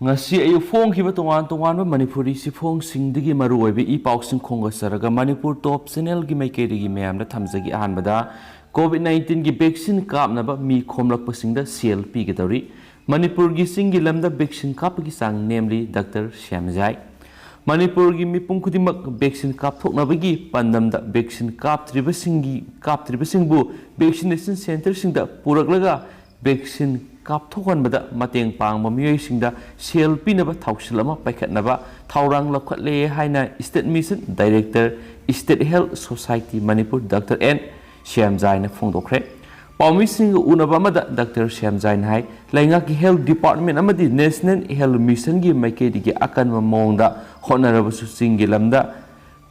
ngasi ayu phong khiba tongan manipuri sifong singdigi maruoibe I pausing khongasaraga manipur top channel gi maikeri gi mayamda thamjagi ahanbada covid-19 gi vaccine kapnaba mi khomlakpasingda CLP gi tawri manipur gi singi lamda vaccine kapgi sang namely Dr. Shyamjai manipur gi mipung khudimak vaccine kap thoknabagi pandamda vaccine kaptribasingbu vaccination center singda puraklaga vaccine kap thokanbada mateng pangba miyoi CLP naba thausilama paikhatnaba thaurang lakhatle haina State Mission Director State Health Society Manipur Dr. N Shyamjai na phongdokre paumi sing unaba mada Dr. Shyamjai hai lainga ki Health Department amadi National Health Mission gi maikedi gi akan mongda honaraba su singi lamda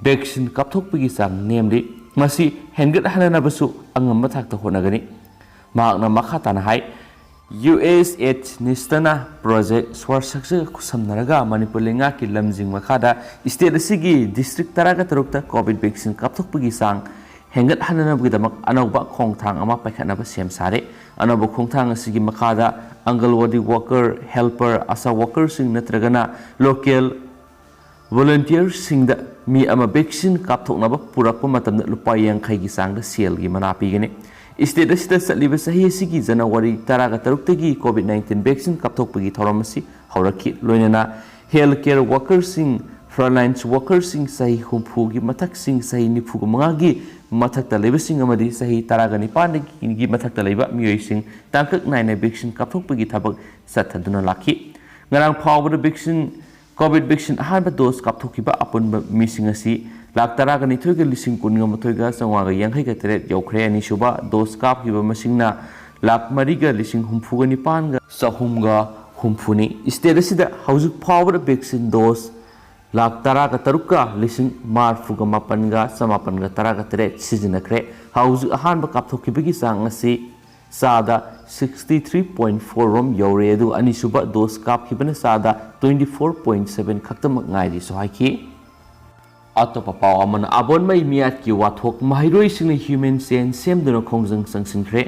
vaccine kap thokpagi sang namely masi hengat hanana basu angam thakta honagani magna makhatana hai USH Nistana Project Swarsaksa Kusamnaraga Manipur Lenga ki lamjing makada state asigi district taraga tarukta COVID vaccine kapthokpagi sang hengat hanana bidamak anauba khongthang ama paikhanaba sem sare anauba khongthang asigi makada Angalwadi worker helper asa worker sing natragana local volunteer sing da mi ama vaccine kapthoknaba purakpa matamda lupa yankhai gi sang da CL gi mana pigani State asida satliba sahi asigi January taraga taruktagi COVID-19 vaccine kapthokpagi thoramasi haurakhi loinana healthcare workers sing frontline workers sing sahi humpu gi mathak sing sahi nifu manga gi mathak ta leba sing amadi sahi taraga nipan gi mathak ta leba miyoi sing tangkak naina vaccine kapthokpagi thabak sathaduna lakhi ngarang phawbada vaccine COVID vaccine ahanba dose kapthokiba apunba mising asi lakh तराग निथोइगा लिसिंग कुनगा मथोइगा संवागा यांखैगा तेरेट यौख्रे अनि सुबा दोस कापकिबा मसिंगना lakh मरिगा लिसिंग हुमफुगा निपानगा सहुमगा हुमफुनी state असिदा हौजुक फावरा vaccine दोस लाख तरागा तरुका लिसिंग मारफुगा मापनगा समापनगा तरागा तेरेट सिजनखरे हौजुक अहानबा कापथोकिबगी सांग असि सादा 63.4 रोम you're अदु अनि सुबा दोस कापकिबना सादा 24.7 खक्तमक ngairi sohaiki Atop paw aman abon may miat ki wathok mahiroi sing human sen sem dono khongjang sangsinkre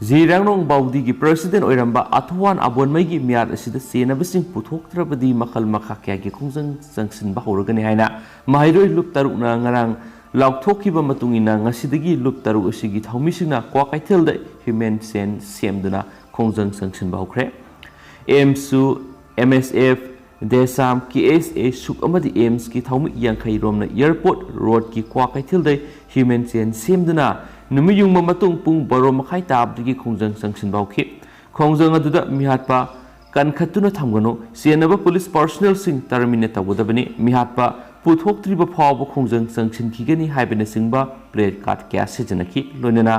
zirang nong baudi gi president oiramba athuan abon may gi miat asida sena bising puthok trabadi makhal makha kya gi khongjang sangsin ba horgani haina mahiroi lup taruk na ngarang laukthokhiba matungina ngasidagi lup taruk asigi thaumisingna kwa kaithel de human sen sem dona khongjang sangsin ba hokre AMSU MSF Desam KSA suk amadi AIMS ki thaumi yankhai romna airport road ki kwa kaithil dai human chain semduna numiyung matung pung baro makhai tabdigi khongjang sangsin bauki khongjang aduda mihatpa kankhatuna thamgano senaba police personnel sing terminate tawudabani mihatpa puthoktriba phawba khongjang sangsin khigani haibena singba plate card kya sejanaki loinana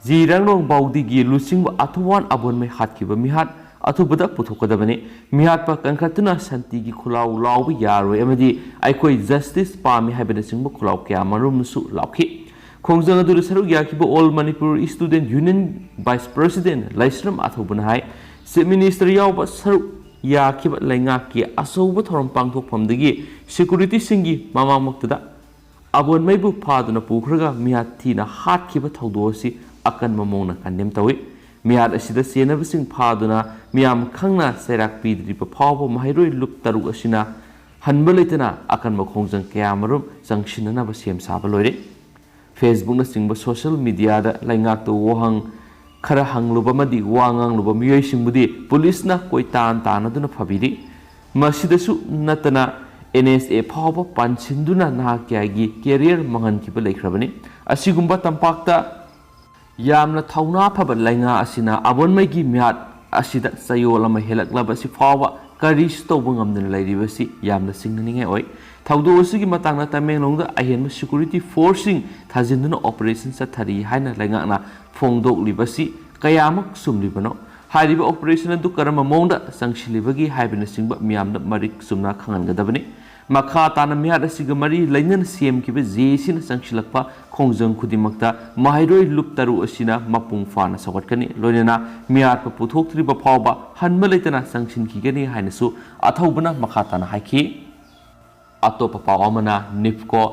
jirangong baudi gi lusingba athuwan abon mai hatkiba mihat अथुबदा पुथोकदबने मिहातपा कंखतुना शांति की खुलाव लाव यारोय अमदी आइकोई justice पामी हाइबने सिंगबो खुलाव क्या मरुमसु लावखि खोंजंग अदुर सरुक याखिबो all Manipur student union vice president Laishram अथुबना हाय chief minister यावबा सरुक याखिबा लैंगा की असौब थोरम पांगथोकफमदगी सिक्युरिटी सिंगी मामामक्तदा अबोन मैबु फादुना पुखरगा मिहातीना हातखिबा थौदोसी अकन ममोंना कन्डेम तवे मियाद असिदा सेनबसिंग फादुना मियाम खंगना सेराक पीद्रिबा फावबो माहिरोय लुप तरुक असिना हनबा लेतना अकन मखोंजंग कयामरुम संगसिनना बसेम साबा लोइरे फेसबुक न सिंगबा सोशल मीडिया दा लाइंगाक तो वहंग खरा हंगलुबा मदि वांगांग लुबा मियोय सिंगबुदि पुलिस ना कोई तान तानदुना फबिरि मसिदसु नतना NSA फावबो पानसिंदुना नाक्यागी कैरियर मंगन किबा लेख्रबनि असिगुंबा तंपाक्ता यामना थौना फब लाइंगा असिना अबोनमै gi म्यात असिदा चयोल अमा हेलक्लबसि फावा करिस तौब ngamdana lairibasi yamna singninge oi thaudo asigi matangna tamenglongda ahenma security forcing thajinduna operation sathari haina lainga na phongdok libasi kayamak sumlibano hariba operation adu karama mongda sangsilibagi haibina singba miamna marik sumna khangangadabani makha tana miat asiga mari lainan CM kiba jesina sangsilakpa khongjang khudimakta mahairoi luptaru asina mapung fana sawatkani loinana miat pa puthoktriba phawba hanma leitana sangsin khigani hainasu athaubana makha tana haiki atopa pawamana nifco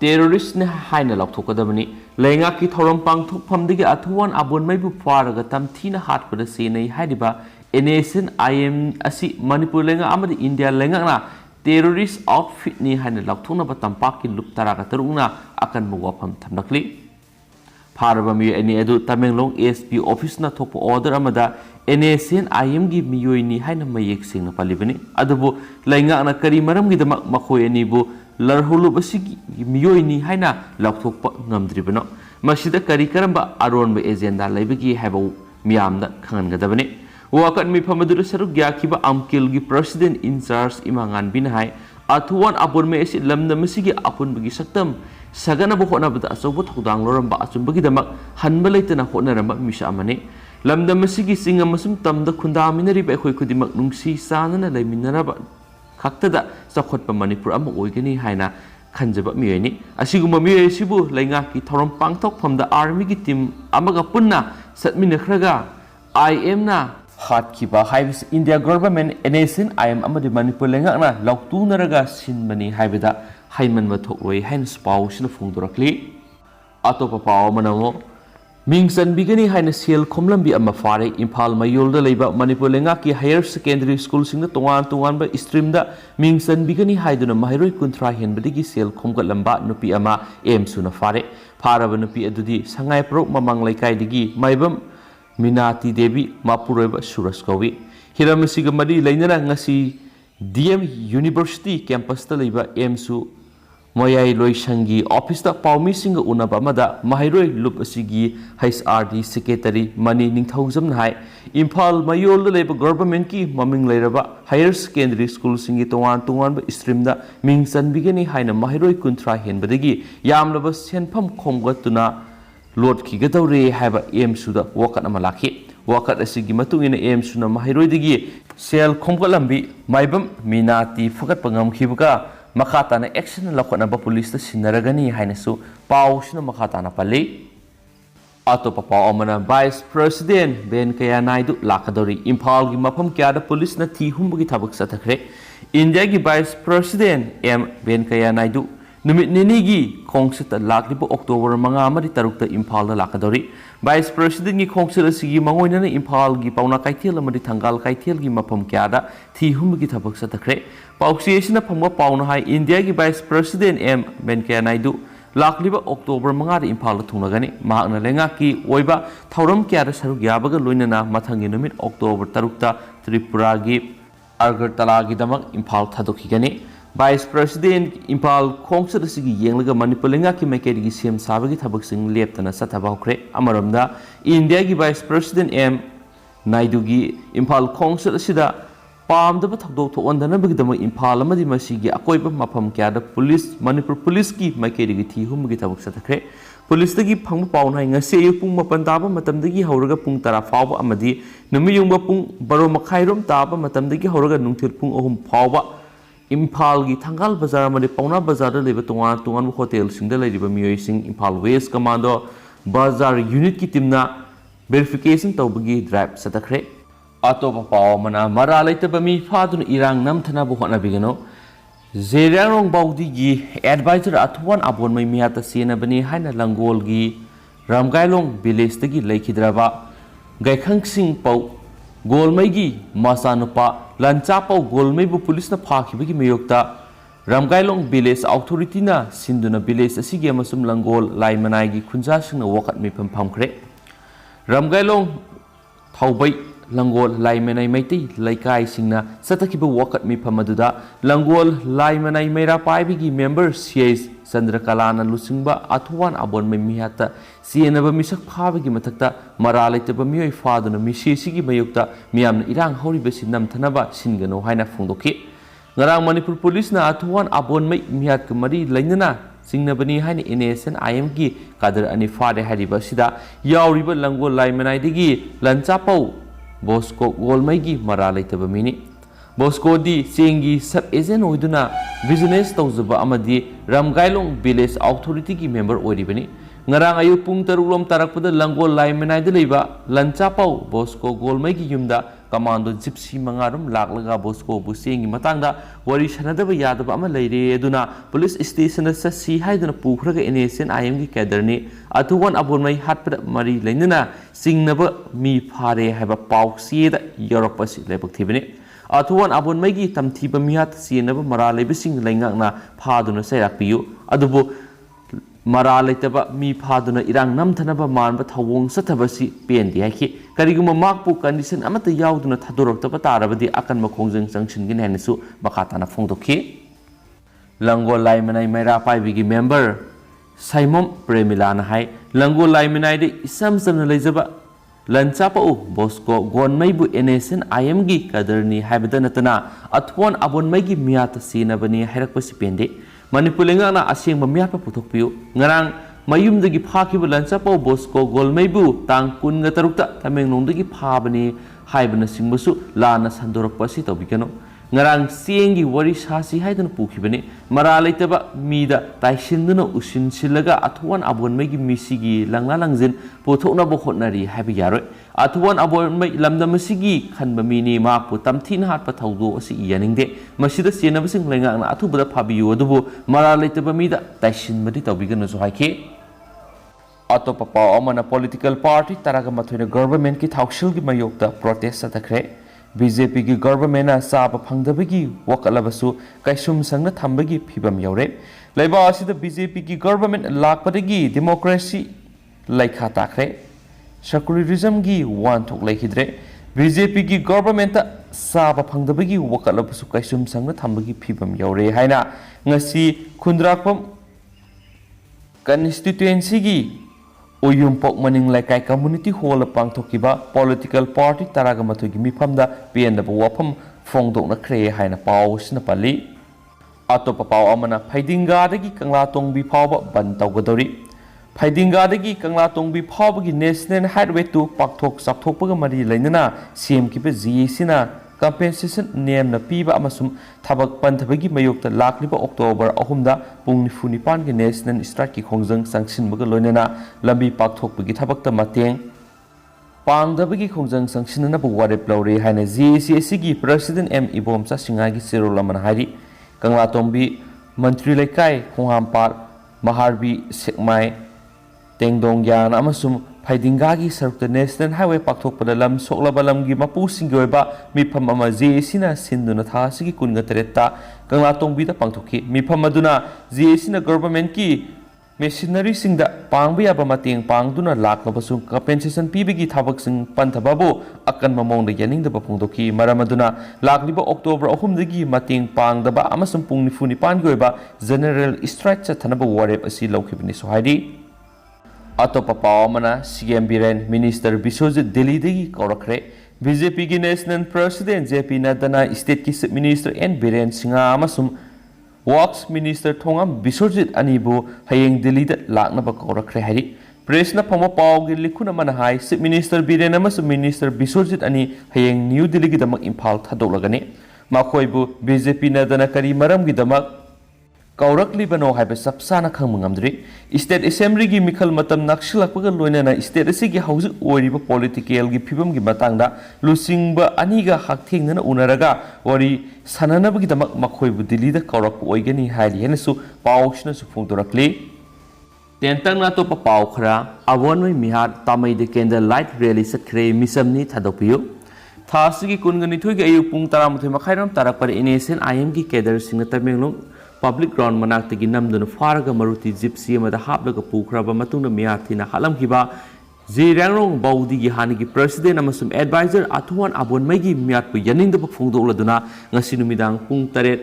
terrorist ne haina laukthokadabani lainga ki thoram pangthokphamdigi athuwan abonmaibu faraga tamthina hatpada senai haidiba NASN IM asi Manipur lenga amadi India lenga na terrorist outfit ni haina laukthona ba tampaki lup tara ka tarungna akan muwafam thamnakli Faraba mi ani edu Tamenglong ASP office na thokpo order amada NASN IM gi miyoi ni haina mayek singna palibani adubu lainga na kari maram gi damak makhoi ani bu larhulu basi miyoi ni haina laukthokpa ngamdribano masida kari karamba aron ba agenda laibagi habo miyamda khangan gadabani wakat mi phamadu saruk gya kiba amkil gi president in charge imangan bin hai athuan apun me esi lamna masigi apun bagi saktam sagana bo khona bata asobo thodang loram ba asum bagi damak hanba leitana khona ramba misa amane lamda masigi singa masum tamda khunda minari ba khoi khudimak nungsi sanana leiminara ba khaktada sakhotpa manipur am oigani haina khanjaba miyani asiguma miyai sibu lainga ki thorom pangthok phamda army gi team amaga punna satmina khraga IM na Hat kiba haibis India government NASN IM amadi Manipur lenga na lauktu naraga sinmani haibida haiman mathoi hain spau sina phungdurakli atopa paw manango mingsan bigani hain sel khomlambi amma fare Imphal Mayol da leiba Manipur lenga ki higher secondary school singna tongan ba stream da mingsan bigani haiduna mahairoi kunthra henbadigi sel khomgatlamba nupi ama em suna fare faraba nupi adudi sangai pro mamang laikai digi maibam Minati Devi Mapureba Suraskawi Hiramasiga Madi Lainana Ngasi DM University campus Taliba Emsu Moyai Loishangi Office ta Paumi Singa Unabamada Mahiroi Lup Asigi HRD Secretary Mani Ningthauzam Nai Imphal Mayol Labor Government ki Maming Lairaba Higher Secondary School Singi Tongan Stream da Mingsan Bigani Haina Mahiroi Kuntra Henbadagi Yamlaba Senpam Komgatuna Lord Kigatore have aim suda wakat amalaki wakat asigi matungina aim suna mahiroi digi sel khomgalambi maibam minati fakat pangam khibuka makata na action lakona ba police ta sinaragani hainasu paw suna makata na pali atopa paw amana vice president Ben Kaya Naidu lakadori Imphal gi mafam kya da police na thi humbugi thabak sathakre India gi vice president Ben Kaya Naidu Numit Ninigi Kongsita Laklipo October Mangamari Tarukta Imphal Lakadori Vice President gi Kongsita Sigi Mangoina Imphal gi Pauna Kaithel Amadi Thangal Kaithel gi Mapam Kyada Thi Humgi Thabak Satakre Pausiasina Phamga Pauna Hai India gi Vice President Venkaiah Naidu Lakliba October Mangari Imphal Thunagani Mahakna Lenga ki Oiba Thauram Kyada Saruk Yabaga Loinana Mathangi Numit October Tarukta Tripura gi Agartala gi Damak Imphal Thadokigani Vice President Imphal Khongsat asigi yenglaga Manipur lenga ki maikeri sem sabagi thabak sing leptana sathaba hokre amaramda India gi Vice President Naidu gi Imphal Khongsat asida pamdaba thakdok thondana bagi dama Imphal amadi masigi akoiba mafam kyada police Manipur police ki maikeri gi thi humgi thabak sathakre police dagi phangba pauna ngase pung 8 taba matamdagi hauraga pung 10 fawba amadi numiyungba pung 12 makhai rom taba matamdagi hauraga nungthil pung 3 fawba Imphal gi Thangal Bazar amadi Pauna Bazar da leba tongan hotel singda leriba miyoi sing Imphal West Commando Bazar unit ki timna verification tawbagi drive satakre atopa paw mana mara laitaba mi fadun irang namthana bu hona bigano Zerang Baudi gi advisor atwan abon mai miyata sena bani haina Langol gi Ramgailong village tagi laikhidraba Gaikhang Sing Pau Golmai gi Masanupa Lanchapau Golmai bu police na phakibagi mayokta Ramgailong village authority na sinduna village asigi amasum Langol Laimanai gi khunja singna wakat mi phamkhre Ramgailong Thaubai Langol Laimanai Maiti Laikai singna satakiba wakat mi phamaduda Langol Laimanai Meira paibigi member CIS Chandrakalana Lusingba Athuan Abon mai mihata sienaba misak phabagi mathakta maralaitaba miyoi faduna misisigi mayokta miyamna irang hauribasi namthanaba singano haina phungdoki ngarang Manipur police na Athuan Abon mai mihat kamari lainana singnabani haina NASN IM gi kadar ani fade hariba sida yauriba Langol Laimanai digi Lanchapau Bosco Golmai gi maralaitaba mini Bosco di Sengi sub agent oiduna business tawzaba amadi Ramgailong village authority ki member oiribani ngarang ayu pung tarulom tarakpada Langol Laimanai da leiba Lanchapau Bosco Golmai gi yumda commando Gypsy मंगारुम लाकलगा Bosco बुसेंगी मतंगदा वरी सनदब यादब अमा लेरे अदुना पुलिस स्टेशन ससी हाइदुना पुखरगा इनेसेन आईएम की कैडरनी अथुवन अबोनमई हाटपद मरी लेनना सिंगनब मी फारे हाइबा पाउसीदा यौरपसी लेबकथिबने अथुवन अबोनमई की तमथीब मियात सिनब मरा लेबसिंग लेंगांगना फादुना सैराकपियु अदुबो मरा लेतब मी फादुना इरांग नमथनब मानब थवोंग सथबसी पेंदी हाइखि करिगुम माकपु कंडीशन अमत याउदुना थादोरक्तब तारबदि अकन मखोंजंग संगसिनगिन हैनसु मखाताना फोंदोखि लंगो लाइमनाई मैरा पाइबिगी मेंबर साइमोम प्रेमिलाना हाई लंगो लाइमनाई दे इसम समन लेजब लंचापउ बॉस्को गोनमैबु एनएसएन आईएम की कदरनी हाइबद नतना अथोन अबोनमैगी मियात सीनबनी हैरकपसि पेंदे Manipur लेंगाना असेंग मियात पुथोकपियु ngarang mayumdagi phakiba lanchapau bosco golmeibu tang kunga tarukta tamenglongdagi phabani haibana singbusu lana sandorakpasi tobikano ngarang siengi wari sasi haidana pukhibani mara leitaba mida taisinduna usin silaga athuan abonmegi misigi langla langjin pothokna bo khotnari haibi yaroi athuan abonmei lamdamasigi khanba mini makpu tamthina hatpa thawdo asi yaningde masida senabasing lengangna athubada phabiyu adubu mara leitaba mida taisinbadi tobigano so haike अतोप पाव अमना political party तरग मथुने government की थाउशिल की मयोक्ता protest सतखरे BJP की government साब फंगदबगी वकलबसु कैसुम संग थंबगी फिबम you're लेबा असिद BJP की government लाकपदगी democracy लाइखा ताखरे secularism की वान थोक लेखिद्रे BJP की गवर्नमेंट साब फंगदबगी वकलबसु कैसुम संग थंबगी फिबम यौरे हाइना ngasi खुंद्राकपम कंस्टिट्युएंसी की Uyumpok maning laikai community hall pangthokiba political party taraga mathugi mifamda piendaba wafam fongdokna khre haina paw sina pali atopa paw amana phaidinga dagi kangla tongbi phawba ban tawgadori phaidinga dagi kangla tongbi phawbagi national highway to pakthok sapthokpaga mari lainana cm kiba gsina compensation name na piba amasum thabak panthabagi mayokta lakliba october ahumda pung nifunipan gi national strike ki khongjang sangshin baga loinana lambi pakthok bagi thabakta mateng pangdabagi khongjang sangshin na bu ware plore haina GCC gi president m ibomsa singa gi sirolaman hari kangla tombi mantri laikai khongampar maharbi sekmai tengdong yan amasum फाइदिंगा की सरुक national highway पाथोपद lump सोलब lump की मपूसिंग मिफम जेसीना सिंधुना थासी कुनग तरेता कंगला तोंबीद पांथोखी मिफम अदुना जेसीना government की machinery सिंग पांग याब मतेंग पांगदुना लाक्लबसु compensation पीबगी थाबकसिंग पंथबाबो अकन ममोंग यानिंगदब फोंदोखी मरम अदुना लाक्लिब अक्टोबर 3 दगी मतेंग पांगदबा अमसुम पुंग निफुनि पानगी ओइबा जनरल स्ट्राइक चथनब वारेप असि लौखिबनि सोहाइदी अतोप पावमना सीएम बीरेन मिनिस्टर बिश्वजित दिल्ली दगी कौरखरे बीजेपी की national president JP Nadda state की chief minister N Biren Singh अमसुम वर्क्स मिनिस्टर थोंगम बिश्वजित अनिबु हयेंग दिल्ली द लाकनब कौरखरे हरि प्रेस न फम पावगी लिखुन मन हाई चीफ मिनिस्टर बीरेन अमसुम मिनिस्टर बिश्वजित अनि हयेंग न्यू दिल्ली की दमक इम्फाल थादोलगने माखोइबु बीजेपी नड्डा करी मरम की दमक कौरकलिबनो हाइब सबसाना खंगमंगमद्री स्टेट असेंबली की मिखल मतम नक्सलकपग लोइनना स्टेट असिगी हौजिक ओइरिबा पॉलिटिकल की फिबम की मतंगदा लुसिंगबा अनिगा हाकथेंगना उनरगा वरी सननबगी दमक मखोइबु दिल्लीदा कौरक ओइगनी हाइली हेनसु पावसना सुफोंदोरकली तेंतंगना तो पाव खरा अवोनमै मिहार तामैदे कैंडल लाइट रैली सखरे मिसमनी थादोपियो थासिगी कुनगनि थुइगे अयु पुंग 13 मखाइरम तारपर इनेसेन आईएम की कैडर सिंग तमेंगलों पब्लिक ग्राउंड मनाक्तगी नमदुन फारगा मरुति जिप्सी अमदा हापलगा पुखराबा मतुंगना मियाथिना हालमखिबा जिरांगरोंग बाउदीगी हानिगी प्रेसिडेंट अमसुम एडवाइजर अथुवान अबोनमैगी मियातपु यानिंगदब फोंदोलदुना ngasi numidang pung 8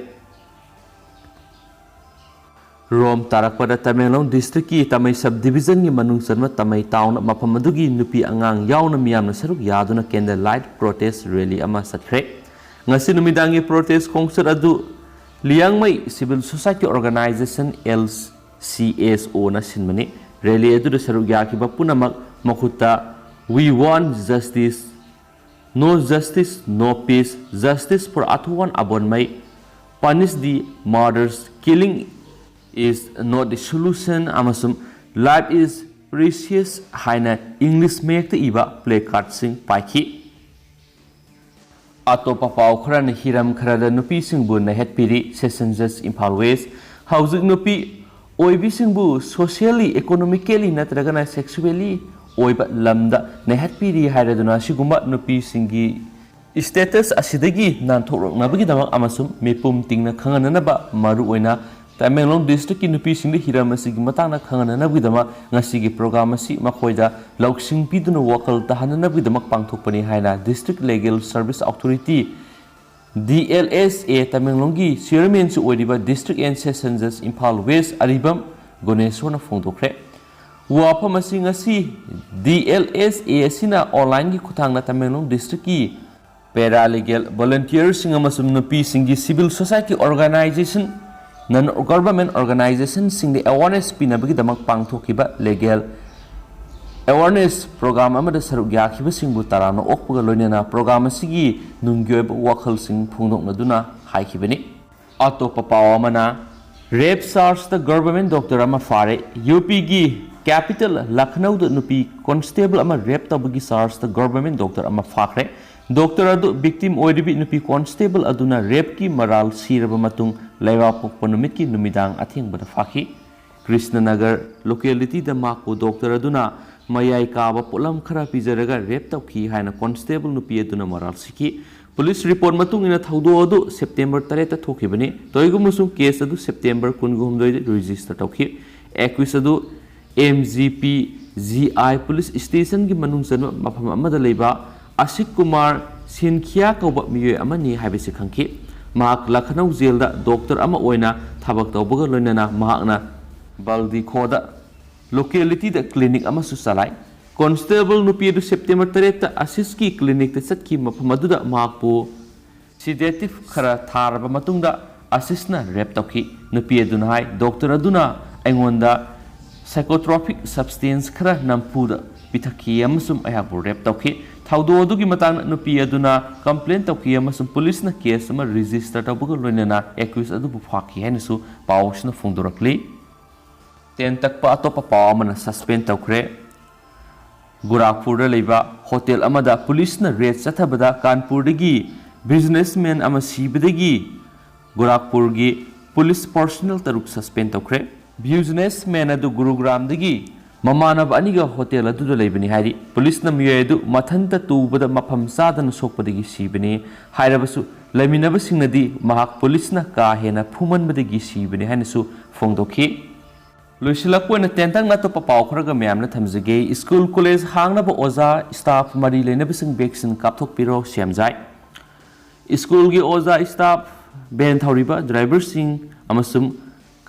रोम तारकपदा तमेंगलों डिस्ट्रिक्ट की तमै सब डिवीजन की मनुंग सन्म तमै टाउन मफम अदुगी नुपी अंगांग यावना मियामना सरुक यादुना कैंडल लाइट प्रोटेस्ट रैली अमा सखरे ngasi numidang की प्रोटेस्ट खोंसर अदु Liangmai civil society organisation LCSO ना सिनमनी रैली अदुद सरुक याखिबा पुनमक मखुता we want justice no peace justice for Athuwan Abonmai punish the murders killing is not the solution अमसुम लाइफ इज प्रीशियस हाइना इंग्लिश मेक द इबा प्ले कार्ड सिंग पाइखी ꯑꯇꯣꯞꯄ ꯄꯥꯎ ꯈꯔꯅ ꯍꯤꯔꯝ ꯈꯔꯗ ꯅꯨꯄꯤꯁꯤꯡꯕꯨ ꯅꯩꯍꯠꯄꯤꯔꯤ ꯁꯦꯁꯟ ꯖꯁ ꯏꯝꯐꯥꯜ ꯋꯦꯁ ꯍꯧꯖꯤꯛ ꯅꯨꯄꯤ ꯑꯣꯏꯕꯤꯁꯤꯡꯕꯨ ꯁꯣꯁꯤꯌꯦꯜꯂꯤ ꯏꯀꯣꯅꯣꯃꯤꯀꯦꯜꯂꯤ ꯅꯠꯇ꯭ꯔꯒꯅ ꯁꯦꯛꯁꯨꯋꯦꯜꯂꯤ ꯑꯣꯏꯕ ꯂꯝꯗ ꯅꯩꯍꯠꯄꯤꯔꯤ ꯍꯥꯏꯔꯗꯨꯅ ꯑꯁꯤꯒꯨꯝꯕ ꯅꯨꯄꯤꯁꯤꯡꯒꯤ ꯁ꯭ꯇꯦꯇꯁ ꯑꯁꯤꯗꯒꯤ ꯅꯥꯟꯊꯣꯛꯂꯛꯅꯕꯒꯤꯗꯃꯛ ꯑꯃꯁꯨꯡ ꯃꯤꯄꯨꯝ ꯇꯤꯡꯅ ꯈꯪꯍꯟꯅꯅꯕ ꯃꯔꯨꯑꯣꯏꯅ ꯇꯃꯦꯡꯂꯣꯡ ꯗꯤꯁꯇ꯭ꯔꯤꯛꯀꯤ ꯅꯨꯄꯤꯁꯤꯡꯗ ꯍꯤꯔꯝ ꯑꯁꯤꯒꯤ ꯃꯇꯥꯡꯗ ꯈꯪꯍꯟꯅꯅꯕꯒꯤꯗꯃꯛ ꯉꯁꯤꯒꯤ ꯄ꯭ꯔꯣꯒ꯭ꯔꯥꯝ ꯑꯁꯤ ꯃꯈꯣꯏꯗ ꯂꯧꯁꯤꯡ ꯄꯤꯗꯨꯅ ꯋꯥꯈꯜ ꯇꯥꯍꯟꯅꯅꯕꯒꯤꯗꯃꯛ ꯄꯥꯡꯊꯣꯛꯄꯅꯤ ꯍꯥꯏꯅ district legal service authority DLSA ꯇꯃꯦꯡꯂꯣꯡꯒꯤ ꯆꯤꯌꯔꯃꯦꯟꯁꯨ ꯑꯣꯏꯔꯤꯕ ꯗꯤꯁꯇ꯭ꯔꯤꯛ ꯑꯦꯟড ꯁꯦꯁꯟ ꯖꯁ ꯏꯝꯐꯥꯜ ꯋꯦꯁ ꯑꯔꯤꯕꯝ ꯒꯨꯅꯦꯁꯣꯔꯅ ꯐꯣꯡꯗꯣꯛꯈ꯭ꯔꯦ ꯋꯥꯐꯝ ꯑꯁꯤ ꯉꯁꯤ DLSA ꯑꯁꯤꯅ ꯑꯣꯟꯂꯥꯏꯟꯒꯤ ꯈꯨꯠꯊꯥꯡꯗ ꯇꯃꯦꯡꯂꯣꯡ ꯗꯤꯁꯇ꯭ꯔꯤꯛꯀꯤ ꯄꯦꯔꯥꯂꯤꯒꯦꯜ ꯚꯣꯂꯟꯇꯤꯌꯔꯁꯤꯡ ꯑꯃꯁꯨꯡ ꯅꯨꯄꯤꯁꯤꯡꯒꯤ ꯁꯤꯚꯤꯜ ꯁꯣꯁꯥꯏꯇꯤ ꯑꯣꯔꯒꯅꯥꯏꯖꯦꯁꯟ ꯅꯟ ꯒꯚꯔꯟꯃꯦꯟꯠ ꯑꯣꯔꯒꯅꯥꯏꯖꯦꯁꯟꯁꯤꯡꯗ ꯑꯦꯋꯥꯔꯅꯦꯁ ꯄꯤꯅꯕꯒꯤꯗꯃꯛ ꯄꯥꯡꯊꯣꯛꯈꯤꯕ ꯂꯤꯒꯦꯜ ꯑꯦꯋꯥꯔꯅꯦꯁ ꯄ꯭ꯔꯣꯒ꯭ꯔꯥꯝ ꯑꯃꯗ ꯁꯔꯨꯛ ꯌꯥꯈꯤꯕꯁꯤꯡꯕꯨ ꯇꯔꯥꯝꯅ ꯑꯣꯛꯄꯒ ꯂꯣꯏꯅꯅ ꯄ꯭ꯔꯣꯒ꯭ꯔꯥꯝ ꯑꯁꯤꯒꯤ ꯅꯨꯡꯒꯤ ꯑꯣꯏꯕ ꯋꯥꯈꯜꯁꯤꯡ ꯐꯣꯡꯗꯣꯛꯅꯗꯨꯅ ꯍꯥꯏꯈꯤꯕꯅꯤ ꯑꯇꯣꯞꯄ ꯄꯥꯎ ꯑꯃꯅ ꯔꯦꯞ ꯆꯥꯔꯖꯇ ꯒꯚꯔꯟꯃꯦꯟꯠ ꯗꯣꯛꯇꯔ ꯑꯃ ꯐꯥꯔꯦ UPꯒꯤ ꯀꯦꯄꯤꯇꯦꯜ ꯂꯈꯅꯧꯗ ꯅꯨꯄꯤ ꯀꯣꯟꯁꯇꯦꯕꯜ ꯑꯃ ꯔꯦꯞ ꯇꯧꯕꯒꯤ ꯆꯥꯔꯖꯇ ꯒꯚꯔꯟꯃꯦꯟꯠ ꯗꯣꯛꯇꯔ ꯑꯃ ꯐꯥꯈ꯭ꯔꯦ ꯗꯣꯛꯇꯔ ꯑꯗꯨ ꯚꯤꯛꯇꯤꯝ ꯑꯣꯏꯔꯤꯕꯤ ꯅꯨꯄꯤ ꯀꯣꯟꯁꯇꯦꯕꯜ ꯑꯗꯨꯅ ꯔꯦꯞꯀꯤ ꯃꯔꯥꯜ ꯁꯤꯔꯕ ꯃꯇꯨꯡ ꯂꯩꯕꯥꯛꯄꯣꯛꯄ ꯅꯨꯃꯤꯠꯀꯤ ꯅꯨꯃꯤꯗꯥꯡ ꯑꯊꯦꯡꯕꯗ ꯐꯥꯈꯤ ꯀ꯭ꯔꯤꯁꯅꯅꯒꯔ ꯂꯣꯀꯦꯂꯤꯇꯤꯗ ꯃꯍꯥꯛꯄꯨ ꯗꯣꯛꯇꯔ ꯑꯗꯨꯅ ꯃꯌꯥꯏ ꯀꯥꯕ ꯄꯣꯠꯂꯝ ꯈꯔ ꯄꯤꯖꯔꯒ ꯔꯦꯞ ꯇꯧꯈꯤ ꯍꯥꯏꯅ ꯀꯣꯟꯁꯇꯦꯕꯜ ꯅꯨꯄꯤ ꯑꯗꯨꯅ ꯃꯔꯥꯜ ꯁꯤꯈꯤ ꯄꯨꯂꯤꯁ ꯔꯤꯄꯣꯔꯠ ꯃꯇꯨꯡ ꯏꯟꯅ ꯊꯧꯗꯣꯛ ꯑꯗꯨ ꯁꯦꯞꯇꯦꯝꯕꯔ 3ꯗ ꯊꯣꯛꯈꯤꯕꯅꯤ ꯇꯧꯏꯒꯨꯝꯕꯁꯨꯡ ꯀꯦꯁ ꯑꯗꯨ ꯁꯦꯞꯇꯦꯝꯕꯔ 23ꯗ ꯔꯦꯖꯤꯁꯇꯔ ꯇꯧꯈꯤ ꯑꯦꯀ꯭ꯌꯨꯖ ꯑꯗꯨ MGP GI ꯄꯨꯂꯤꯁ ꯁ꯭ꯇꯦꯁꯟꯒꯤ ꯃꯅꯨꯡ ꯆꯟꯕ ꯃꯐꯝ ꯑꯃꯗ ꯂꯩꯕ ꯑꯁꯤꯛ ꯀꯨꯃꯥꯔ ꯁꯤꯟꯈꯤꯌꯥ ꯀꯧꯕ ꯃꯤꯑꯣꯏ ꯑꯃꯅꯤ ꯍꯥꯏꯕꯁꯤ ꯈꯪꯈꯤ ꯃꯍꯥꯛ ꯂꯈꯅꯧ ꯖꯦꯜꯗ ꯗꯣꯛꯇꯔ ꯑꯃ ꯑꯣꯏꯅ ꯊꯕꯛ ꯇꯧꯕꯒ ꯂꯣꯏꯅꯅ ꯃꯍꯥꯛꯅ ꯕꯜꯗꯤꯈꯣꯗ ꯂꯣꯀꯦꯂꯤꯇꯤꯗ ꯀ꯭ꯂꯤꯅꯤꯛ ꯑꯃꯁꯨ ꯆꯂꯥꯏ ꯀꯣꯟꯁꯇꯦꯕꯜ ꯅꯨꯄꯤ ꯑꯗꯨ ꯁꯦꯞꯇꯦꯝꯕꯔ 3ꯗ ꯑꯁꯤꯁꯀꯤ ꯀ꯭ꯂꯤꯅꯤꯛꯇ ꯆꯠꯈꯤ ꯃꯐꯝ ꯑꯗꯨꯗ ꯃꯍꯥꯛꯄꯨ ꯁꯤꯗꯦꯇꯤꯚ ꯈꯔ ꯊꯥꯔꯕ ꯃꯇꯨꯡꯗ ꯑꯁꯤꯁꯅ ꯔꯦꯞ ꯇꯧꯈꯤ ꯅꯨꯄꯤ ꯑꯗꯨꯅ ꯍꯥꯏ ꯗꯣꯛꯇꯔ ꯑꯗꯨꯅ ꯑꯩꯉꯣꯟꯗ ꯁꯥꯏꯀꯣꯇ꯭ꯔꯣꯄꯤꯛ ꯁꯕꯁꯇꯦꯟꯁ ꯈꯔ ꯅꯝꯐꯨꯗ ꯄꯤꯊꯛꯈꯤ ꯑꯃꯁꯨꯡ ꯑꯩꯍꯥꯛꯄꯨ ꯔꯦꯞ ꯇꯧꯈꯤ ꯊꯧꯗꯣꯛ ꯑꯗꯨꯒꯤ ꯃꯇꯥꯡꯗ ꯅꯨꯄꯤ ꯑꯗꯨꯅ ꯀꯝꯄ꯭ꯂꯦꯟ ꯇꯧꯈꯤ ꯑꯃꯁꯨꯡ ꯄꯨꯂꯤꯁꯅ ꯀꯦꯁ ꯑꯃ ꯔꯦꯖꯤꯁꯇꯔ ꯇꯧꯕꯒ ꯂꯣꯏꯅꯅ ꯑꯦꯀ꯭ꯌꯨꯖ ꯑꯗꯨꯕꯨ ꯐꯥꯈꯤ ꯍꯥꯏꯅꯁꯨ ꯄꯥꯎ ꯑꯁꯤꯅ ꯐꯣꯡꯗꯣꯔꯛꯂꯤ ꯇꯦꯟꯇꯛꯄ ꯑꯇꯣꯞꯄ ꯄꯥꯎ ꯑꯃꯅ ꯁꯁꯄꯦꯟ ꯇꯧꯈ꯭ꯔꯦ ꯒꯣꯔꯥꯈꯄꯨꯔꯗ ꯂꯩꯕ ꯍꯣꯇꯦꯜ ꯑꯃꯗ ꯄꯨꯂꯤꯁꯅ ꯔꯦꯗ ꯆꯠꯊꯕꯗ ꯀꯥꯟꯄꯨꯔꯗꯒꯤ ꯕꯤꯖꯤꯅꯦꯁꯃꯦꯟ ꯑꯃ ꯁꯤꯕꯗꯒꯤ ꯒꯣꯔꯥꯈꯄꯨꯔꯒꯤ ꯄꯨꯂꯤꯁ ꯄꯔꯁꯣꯅꯦꯜ 6 ꯁꯁꯄꯦꯟ ꯇꯧꯈ꯭ꯔꯦ ꯕꯤꯖꯤꯅꯦꯁꯃꯦꯟ ꯑꯗꯨ ꯒꯨꯔꯨꯒ꯭ꯔꯥꯝꯗꯒꯤ ꯃꯃꯥꯟꯅꯕ ꯑꯅꯤꯒ ꯍꯣꯇꯦꯜ ꯑꯗꯨꯗ ꯂꯩꯕꯅꯤ ꯍꯥꯏꯔꯤ ꯄꯨꯂꯤꯁꯅ ꯃꯤꯑꯣꯏ ꯑꯗꯨ ꯃꯊꯟꯇ ꯇꯨꯕꯗ ꯃꯐꯝ ꯆꯥꯗꯅ ꯁꯣꯛꯄꯗꯒꯤ ꯁꯤꯕꯅꯤ ꯍꯥꯏꯔꯕꯁꯨ ꯂꯩꯃꯤꯟꯅꯕꯁꯤꯡꯅꯗꯤ ꯃꯍꯥꯛ ꯄꯨꯂꯤꯁꯅ ꯀꯥ ꯍꯦꯟꯅ ꯐꯨꯃꯟꯕꯗꯒꯤ ꯁꯤꯕꯅꯤ ꯍꯥꯏꯅꯁꯨ ꯐꯣꯡꯗꯣꯛꯈꯤ ꯂꯣꯏꯁꯤꯜꯂꯛꯄ ꯑꯣꯏꯅ ꯇꯦꯟꯇꯛꯅ ꯑꯇꯣꯞꯄ ꯄꯥꯎ ꯈꯔꯒ ꯃꯌꯥꯝꯅ ꯊꯝꯖꯒꯦ ꯁ꯭ꯀꯨꯜ ꯀꯣꯂꯦꯖ ꯍꯥꯡꯅꯕ ꯑꯣꯖꯥ ꯁ꯭ꯇꯥꯐ ꯃꯔꯤ ꯂꯩꯅꯕꯁꯤꯡ ꯚꯦꯛꯁꯤꯟ ꯀꯥꯞꯊꯣꯛꯄꯤꯔꯣ ꯁꯦꯝꯖꯥꯏ ꯁ꯭ꯀꯨꯜꯒꯤ ꯑꯣꯖꯥ ꯁ꯭ꯇꯥꯐ ꯚꯦꯟ ꯊꯧꯔꯤꯕ ꯗ꯭राꯏꯚꯔꯁꯤꯡ ꯑꯃꯁꯨꯡ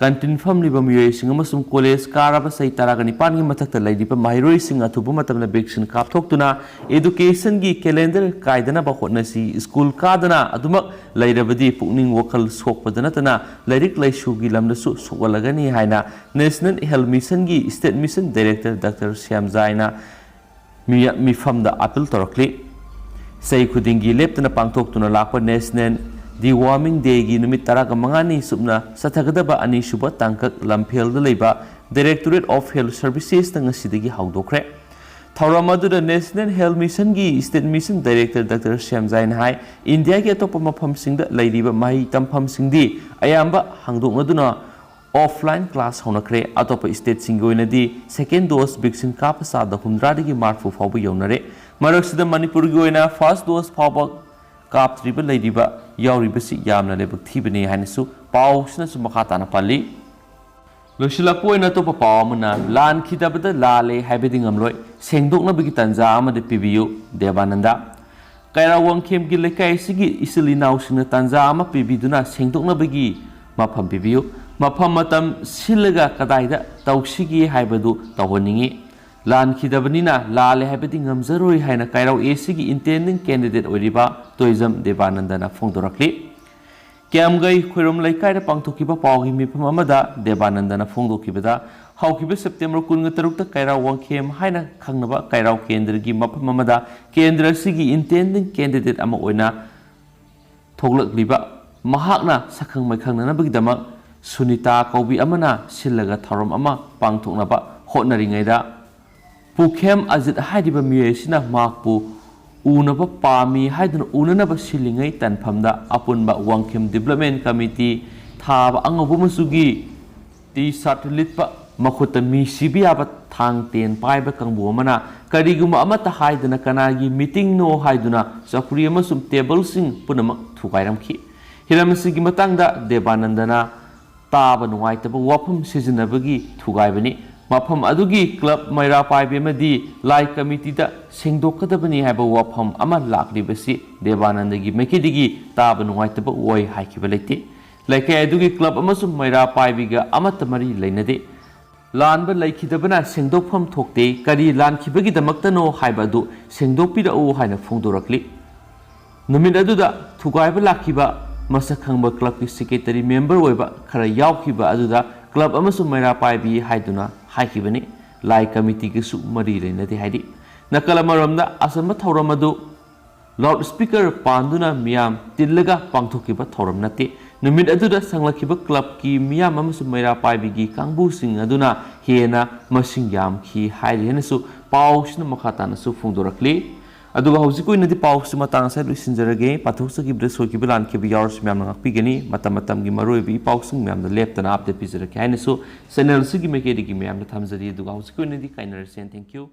ꯀꯟꯇꯤꯟ ꯐꯝꯂꯤꯕ ꯃꯤꯑꯣꯏꯁꯤꯡ ꯑꯃꯁꯨꯡ ꯀꯣꯂꯦꯖ ꯀꯥꯔꯕ ꯆꯍꯤ 19ꯒꯤ ꯃꯊꯛꯇ ꯂꯩꯔꯤꯕ ꯃꯍꯩꯔꯣꯏꯁꯤꯡ ꯑꯊꯨꯕ ꯃꯇꯝꯗ ꯚꯦꯛꯁꯤꯟ ꯀꯥꯞꯊꯣꯛꯇꯨꯅ ꯑꯦꯗꯨꯀꯦꯁꯟꯒꯤ ꯀꯦꯂꯦꯟꯗꯔ ꯀꯥꯏꯗꯅꯕ ꯍꯣꯠꯅꯁꯤ ꯁ꯭ꯀꯨल कादना अदुमक लैरबदी पुकनिंग वखल सोकपद नतना लैरिक लैसुगी लमदसु सोकलगनी हाइना नेशनल हेल्थ मिशन की स्टेट मिशन डायरेक्टर डॉक्टर श्यामजाइना मिफमदा अपील तौरक्ली सही खुदिंगी लेप्तना पांगथोक्तुना लाकपा नेशनल दी वार्मिंग डे की नुमित 15 सुबना सथगदबा अनि सुबा तांकक लमफेलद लैबा डायरेक्टोरेट ऑफ हेल्थ सर्विसेस तंगसिदगी हाउदोखरे थौरम अदुदा नेशनल हेल्थ मिशन की स्टेट मिशन डायरेक्टर डॉक्टर श्यामजाइन हाई इंडिया की अतोप मफमसिंगदा लैरिबा माहि तमफमसिंगदी अयाम्बा हांगदोंगदुना ऑफलाइन क्लास होनखरे अतोप स्टेट सिंगोइनदी सेकेंड डोज वैक्सीन काप सादा 10 मार्च फाउबा यौनरे मरकसिदा मणिपुर की ओइना फर्स्ट डोज फाउबा कापत्रिबा लैरिबा यावरिबसि यामना लेबक थीबने हाइनसु पाउसनसु मखाताना पाली लोसिलापो ओइना तो पावमना लान खिदाबदा लाले हाइबेदि ngamloi sengdoknabagi tanja amade pibiyu debananda kaira wangkem gi lekai sigi isili nausina tanja ama pibiduna sengdoknabagi mafam pibiyu mafam matam silaga kadaida tawsigi haibadu tawhoningi lan khidabanina lale haibedi ngamjaroi haina kairau esigi intending candidate oiriba toizam debanandana phongdorakli क्यामगई खुरम लैकाय पांथोकिबा पावगी मिफम अमदा देवानंदना फोंदोकिबदा हाउकिबा सेप्टेम्बर 23 कायराव वांखेम हाइना खंगनबा कायराव केंद्र की मफम अमदा केंद्र सिगी इंटेंडिंग कैंडिडेट अमा ओइना थोगलकलिबा महाकना सखंग मैखंगनबगिदमक सुनीता कौबी अमना सिलगा थौरम अमा पांथोकनबा होटनरिङैदा पुखेम अजित हाइदिबा मियेसिना माकपु ꯎꯅꯕ ꯄꯥꯝꯃꯤ ꯍꯥꯏꯗꯨꯅ ꯎꯅꯅꯕ ꯁꯤꯜꯂꯤꯉꯩ ꯇꯥꯟꯐꯝꯗ ꯑꯄꯨꯟꯕ ꯋꯥꯡꯈꯦꯝ ꯗꯤꯕꯦꯂꯞꯃꯦꯟ ꯀꯃꯤꯇꯤ ꯊꯥꯕ ꯑꯉꯧꯕ ꯃꯆꯨꯒꯤ ꯇꯤ ꯁꯥꯔꯠ ꯂꯤꯠꯄ ꯃꯈꯨꯠꯇ ꯃꯤ ꯁꯤꯕ ꯌꯥꯕ ꯊꯥꯡ ꯇꯦꯟ ꯄꯥꯏꯕ ꯀꯥꯡꯕꯨ ꯑꯃꯅ ꯀꯔꯤꯒꯨꯝꯕ ꯑꯃꯠꯇ ꯍꯥꯏꯗꯅ ꯀꯅꯥꯒꯤ ꯃꯤꯇꯤꯡꯅꯣ ꯍꯥꯏꯗꯨꯅ ꯆꯧꯀ꯭ꯔꯤ ꯑꯃꯁꯨꯡ ꯇꯦꯕꯜꯁꯤꯡ ꯄꯨꯝꯅꯃꯛ ꯊꯨꯒꯥꯏꯔꯝꯈꯤ꯫ ꯍꯤꯔꯝ ꯑꯁꯤꯒꯤ ꯃꯇꯥꯡꯗ ꯗꯦꯕꯥꯅꯟꯗꯅ ꯇꯥꯕ ꯅꯨꯡꯉꯥꯏꯇꯕ ꯋꯥꯐꯝ ꯁꯤꯖꯤꯟꯅꯕꯒꯤ ꯊꯨꯒꯥꯏꯕꯅꯤ, ꯃꯐꯝ ꯑꯗꯨꯒꯤ ꯀ꯭ꯂꯕ ꯃꯩꯔꯥ ꯄꯥꯏꯕꯤ ꯑꯃꯗꯤ ꯂꯥꯏ ꯀꯃꯤꯇꯤꯗ ꯁꯦꯡꯗꯣꯛꯀꯗꯕꯅꯤ ꯍꯥꯏꯕ ꯋꯥꯐꯝ ꯑꯃ ꯂꯥꯛꯂꯤꯕꯁꯤ ꯗꯦꯕꯥꯅꯟꯗꯒꯤ ꯃꯥꯏꯀꯩꯗꯒꯤ ꯇꯥꯕ ꯅꯨꯡꯉꯥꯏꯇꯕ ꯑꯣꯏ ꯍꯥꯏꯈꯤꯕ ꯂꯩꯇꯦ꯫ ꯂꯩꯀꯥꯏ ꯑꯗꯨꯒꯤ ꯀ꯭ꯂꯕ ꯑꯃꯁꯨꯡ ꯃꯩꯔꯥ ꯄꯥꯏꯕꯤꯒ ꯑꯃꯠꯇ ꯃꯔꯤ ꯂꯩꯅꯗꯦ꯫ ꯂꯥꯟꯕ ꯂꯩꯈꯤꯗꯕꯅ ꯁꯦꯡꯗꯣꯛꯐꯝ ꯊꯣꯛꯇꯦ, ꯀꯔꯤ ꯂꯥꯟꯈꯤꯕꯒꯤꯗꯃꯛꯇꯅꯣ ꯍꯥꯏꯕ ꯑꯗꯨ ꯁꯦꯡꯗꯣꯛꯄꯤꯔꯛꯎ ꯍꯥꯏꯅ ꯐꯣꯡꯗꯣꯔꯛꯂꯤ꯫ ꯅꯨꯃꯤꯠ ꯑꯗꯨꯗ ꯊꯨꯒꯥꯏꯕ ꯂꯥꯛꯈꯤꯕ ꯃꯁꯛ ꯈꯪꯕ ꯀ꯭ꯂꯕꯀꯤ ꯁꯦꯀ꯭ꯔꯦꯇꯔꯤ ꯃꯦꯝꯕꯔ ꯑꯣꯏꯕ ꯈꯔ ꯌꯥꯎꯈꯤꯕ ꯑꯗꯨꯗ ꯀ꯭ꯂꯕ ꯑꯃꯁꯨꯡ ꯃꯩꯔꯥ ꯄꯥꯏꯕꯤ ꯍꯥꯏꯗꯨꯅ ꯍꯥꯏꯈꯤꯕꯅꯤ, ꯂꯥꯏ ꯀꯃꯤꯇꯤꯒꯁꯨ ꯃꯔꯤ ꯂꯩꯅꯗꯦ ꯍꯥꯏꯔꯤ꯫ ꯅꯥꯀꯜ ꯑꯃꯔꯣꯝꯗ ꯑꯆꯝꯕ ꯊꯧꯔꯝ ꯑꯗꯨ ꯂꯥꯎꯗ ꯁ꯭ꯄꯤꯀꯔ ꯄꯥꯟꯗꯨꯅ ꯃꯤꯌꯥꯝ ꯇꯤꯜꯂꯒ ꯄꯥꯡꯊꯣꯛꯈꯤꯕ ꯊꯧꯔꯝ ꯅꯠꯇꯦ꯫ ꯅꯨꯃꯤꯠ ꯑꯗꯨꯗ ꯁꯪꯂꯛꯈꯤꯕ ꯀ꯭ꯂꯕꯀꯤ ꯃꯤꯌꯥꯝ ꯑꯃꯁꯨꯡ ꯃꯩꯔꯥ ꯄꯥꯏꯕꯤꯒꯤ ꯀꯥꯡꯕꯨꯁꯤꯡ ꯑꯗꯨꯅ ꯍꯦꯟꯅ ꯃꯁꯤꯡ ꯌꯥꯝꯈꯤ ꯍꯥꯏꯔꯤ ꯍꯥꯏꯅꯁꯨ ꯄꯥꯎꯁꯤꯅ ꯃꯈꯥ ꯇꯥꯅꯁꯨ ꯐꯣꯡꯗꯣꯔꯛꯂꯤ꯫ ꯑꯗꯨꯒ ꯍꯧꯖꯤꯛ ꯑꯣꯏꯅꯗꯤ ꯄꯥꯎꯁꯤ ꯃꯇꯥꯡ ꯑꯁꯤꯗ ꯂꯣꯏꯁꯤꯟꯖꯔꯒꯦ꯫ ꯄꯥꯊꯣꯛꯆꯈꯤꯕꯗ ꯁꯣꯏꯈꯤꯕ ꯂꯥꯟꯈꯤꯕ ꯌꯥꯎꯔꯁꯨ ꯃꯌꯥꯝꯅ ꯉꯥꯛꯄꯤꯒꯅꯤ꯫ ꯃꯇꯝ ꯃꯇꯝꯒꯤ ꯃꯔꯨꯑꯣꯏꯕ ꯏ ꯄꯥꯎꯁꯤꯡ ꯃꯌꯥꯝꯗ ꯂꯦꯞꯇꯅ ꯑꯞꯗꯦꯠ ꯄꯤꯖꯔꯛꯀꯦ ꯍꯥꯏꯅꯁꯨ ꯆꯦꯅꯦꯜ ꯑꯁꯤꯒꯤ ꯃꯥꯏꯀꯩꯗꯒꯤ ꯃꯌꯥꯝꯗ ꯊꯝꯖꯔꯤ꯫ ꯑꯗꯨꯒ ꯍꯧꯖꯤꯛ ꯑꯣꯏꯅꯗꯤ ꯀꯥꯏꯅꯔꯁꯦ꯫ Thank you.